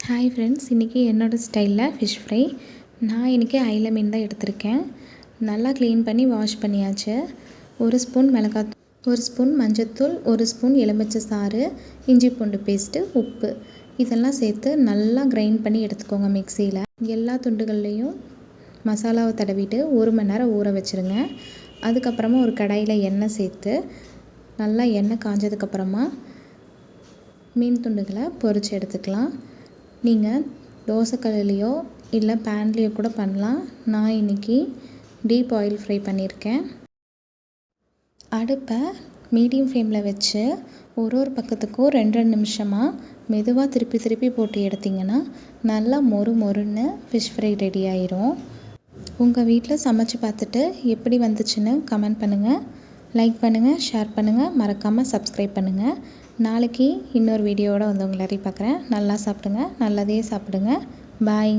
Hi friends, இன்றைக்கி என்னோடய ஸ்டைலில் ஃபிஷ் ஃப்ரை. நான் இன்றைக்கி அயில மீன் தான் எடுத்திருக்கேன். நல்லா க்ளீன் பண்ணி வாஷ் பண்ணியாச்சு. 1 ஸ்பூன் மிளகாத்தூள், 1 ஸ்பூன் மஞ்சள்தூள், 1 ஸ்பூன் எலுமிச்சை சாறு, இஞ்சி பூண்டு பேஸ்ட்டு, உப்பு இதெல்லாம் சேர்த்து நல்லா கிரைண்ட் பண்ணி எடுத்துக்கோங்க. மிக்சியில் எல்லா துண்டுகள்லேயும் மசாலாவை தடவிட்டு 1 மணி நேரம் ஊற வச்சுருங்க. அதுக்கப்புறமா ஒரு கடாயில் எண்ணெய் சேர்த்து நல்லா எண்ணெய் காஞ்சதுக்கப்புறமா மீன் துண்டுகளை பொரித்து எடுத்துக்கலாம். நீங்கள் தோசைக்கல்லையோ இல்லை பேன்லேயோ கூட பண்ணலாம். நான் இன்றைக்கி டீப் ஆயில் ஃப்ரை பண்ணியிருக்கேன். அடுப்பை மீடியம் ஃப்ளேமில் வச்சு ஒரு பக்கத்துக்கும் 2 நிமிஷமாக மெதுவாக திருப்பி போட்டு எடுத்திங்கன்னா நல்லா மொறுன்னு ஃபிஷ் ஃப்ரை ரெடி ஆயிரும். உங்கள் வீட்டில் சமைச்சு பார்த்துட்டு எப்படி வந்துச்சுன்னு கமெண்ட் பண்ணுங்கள், லைக் பண்ணுங்கள், ஷேர் பண்ணுங்கள், மறக்காமல் சப்ஸ்கிரைப் பண்ணுங்கள். நாளைக்கு இன்னொரு வீடியோவோடு வந்து உங்களை பார்க்குறேன். நல்லா சாப்பிடுங்க, நல்லதே சாப்பிடுங்க. பாய்.